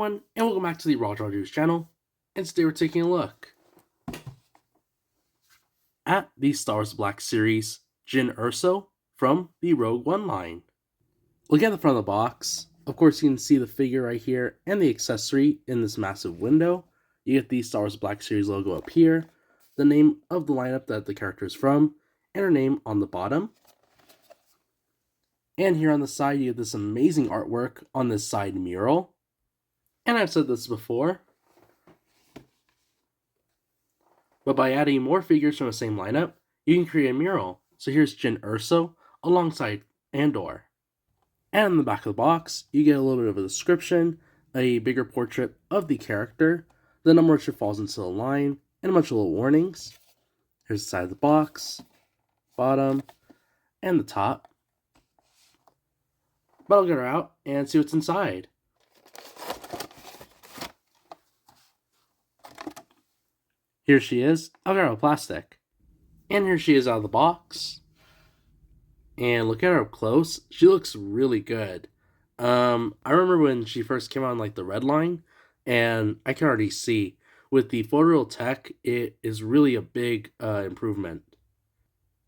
everyone, and welcome back to the Raw Draw News channel. And today we're taking a look at the Star Wars Black Series Jyn Erso from the Rogue One line. Look at the front of the box. Of course, you can see the figure right here and the accessory in this massive window. You get the Star Wars Black Series logo up here, the name of the lineup that the character is from, and her name on the bottom. And here on the side, you get this amazing artwork on this side mural. And I've said this before, but by adding more figures from the same lineup, you can create a mural. So here's Jyn Erso alongside Andor. And in the back of the box, you get a little bit of a description, a bigger portrait of the character, the number which it falls into the line, and a bunch of little warnings. Here's the side of the box, bottom, and the top. But I'll get her out and see what's inside. Here she is. I'll get her out of plastic. And here she is out of the box. And look at her up close. She looks really good. I remember when she first came on like the red line, and I can already see with the photoreal tech, it is really a big improvement.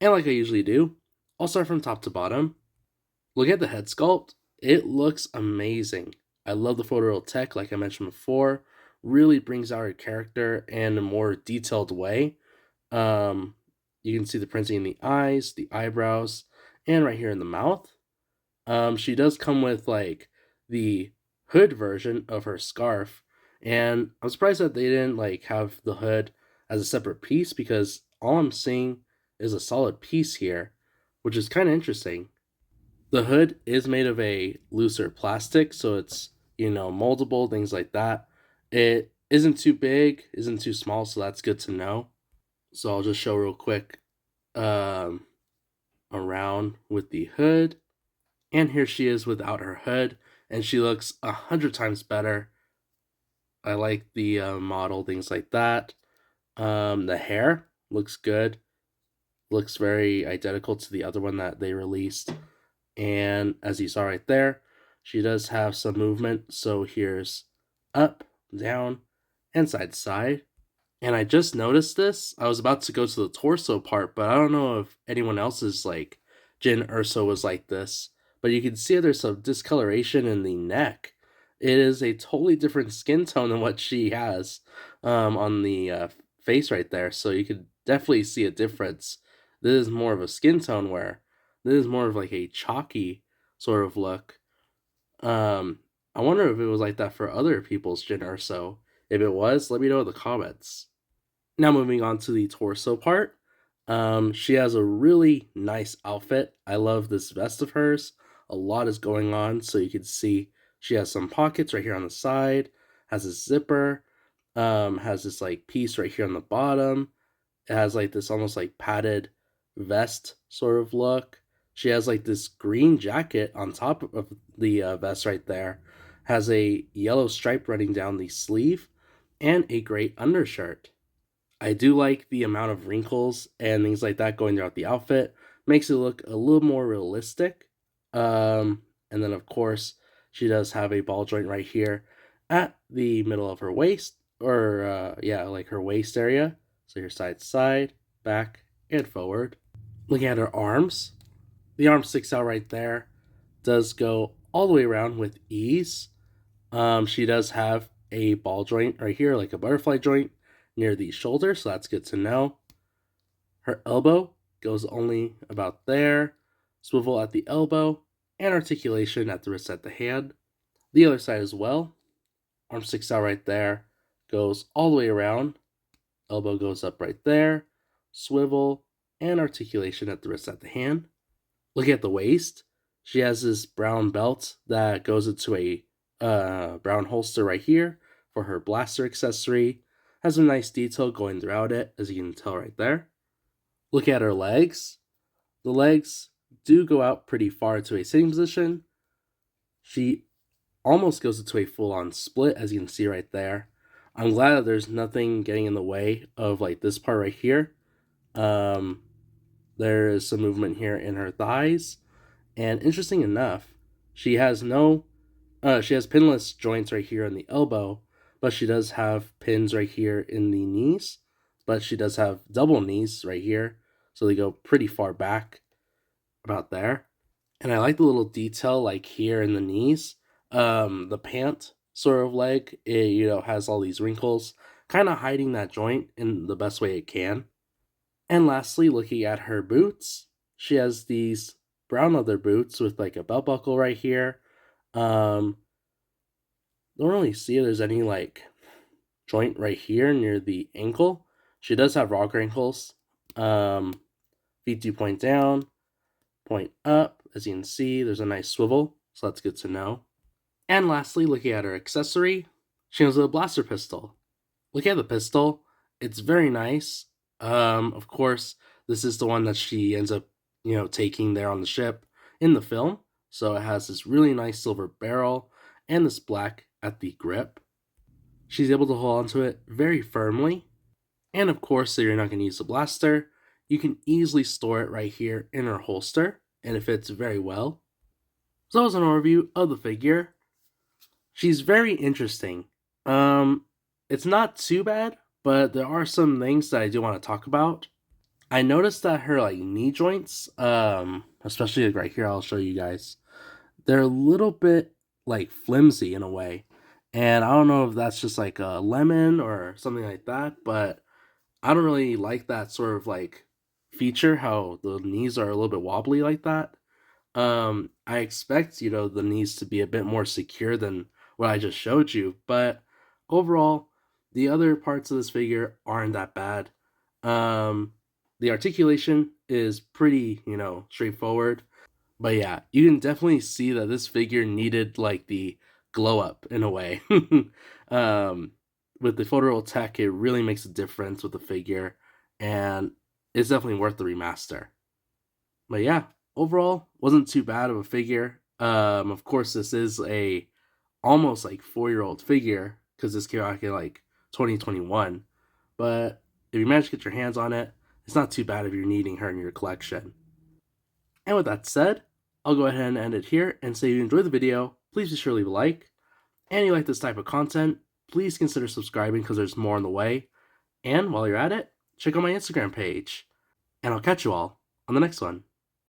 And like I usually do, I'll start from top to bottom. Look at the head sculpt. It looks amazing. I love the photoreal tech, like I mentioned before. Really brings out her character in a more detailed way. You can see the printing in the eyes, the eyebrows, and right here in the mouth. She does come with like the hood version of her scarf, and I'm surprised that they didn't like have the hood as a separate piece, because all I'm seeing is a solid piece here, which is kind of interesting. The hood is made of a looser plastic, so it's, moldable, things like that. It isn't too big, isn't too small, so that's good to know. So I'll just show real quick around with the hood. And here she is without her hood, and she looks 100 times better. I like the model, things like that. The hair looks good. Looks very identical to the other one that they released. And as you saw right there, she does have some movement. So here's up, down, and side to side. And I just noticed this. I was about to go to the torso part, but I don't know if anyone else's like Jyn Erso was like this. But you can see there's some discoloration in the neck. It is a totally different skin tone than what she has on the face right there. So you could definitely see a difference. This is more of a skin tone, where this is more of like a chalky sort of look. I wonder if it was like that for other people's Jyn Erso. If it was, let me know in the comments. Now moving on to the torso part. She has a really nice outfit. I love this vest of hers. A lot is going on, so you can see she has some pockets right here on the side, has a zipper, has this like piece right here on the bottom. It has like this almost like padded vest sort of look. She has like this green jacket on top of the vest right there. Has a yellow stripe running down the sleeve, and a gray undershirt. I do like the amount of wrinkles and things like that going throughout the outfit. Makes it look a little more realistic. And then of course, she does have a ball joint right here at the middle of her waist, or like her waist area. So your side to side, back, and forward. Looking at her arms, the arm sticks out right there. Does go all the way around with ease. She does have a ball joint right here, like a butterfly joint near the shoulder, so that's good to know. Her elbow goes only about there, swivel at the elbow, and articulation at the wrist at the hand. The other side as well. Arm sticks out right there, goes all the way around. Elbow goes up right there, swivel, and articulation at the wrist at the hand. Look at the waist. She has this brown belt that goes into a brown holster right here for her blaster accessory. Has a nice detail going throughout it, as you can tell right there. Look at her legs. The legs do go out pretty far to a sitting position. She almost goes into a full-on split, as you can see right there. I'm glad that there's nothing getting in the way of like this part right here. There is some movement here in her thighs. And interesting enough, she has no She has pinless joints right here in the elbow, but she does have pins right here in the knees. But she does have double knees right here, so they go pretty far back, about there. And I like the little detail like here in the knees. The pant sort of leg, it, has all these wrinkles, kind of hiding that joint in the best way it can. And lastly, looking at her boots, she has these brown leather boots with like a belt buckle right here. Um, don't really see if there's any like joint right here near the ankle. She does have rock ankles. Um, Feet do point down, point up. As you can see, there's a nice swivel, so that's good to know. And lastly, looking at her accessory, she has a blaster pistol. Look at the pistol. It's very nice. Of course, this is the one that she ends up, taking there on the ship in the film. So it has this really nice silver barrel and this black at the grip. She's able to hold onto it very firmly. And of course, so you're not going to use the blaster, you can easily store it right here in her holster, and it fits very well. So that was an overview of the figure. She's very interesting. It's not too bad, but there are some things that I do want to talk about. I noticed that her like knee joints, especially like right here, I'll show you guys. They're a little bit like flimsy in a way, and I don't know if that's just like a lemon or something like that, but I don't really like that sort of like feature. How the knees are a little bit wobbly like that. I expect, the knees to be a bit more secure than what I just showed you, but overall, the other parts of this figure aren't that bad. Um, the articulation is pretty, straightforward, but yeah, you can definitely see that this figure needed like the glow up in a way. um, with the photoreal tech, it really makes a difference with the figure, and it's definitely worth the remaster. But yeah, overall, wasn't too bad of a figure. Of course, this is a almost like 4-year-old figure because this came out in like 2021. But if you manage to get your hands on it, it's not too bad if you're needing her in your collection. And with that said, I'll go ahead and end it here and say if you enjoyed the video, please be sure to leave a like. And you like this type of content, please consider subscribing because there's more on the way. And while you're at it, check out my Instagram page. And I'll catch you all on the next one.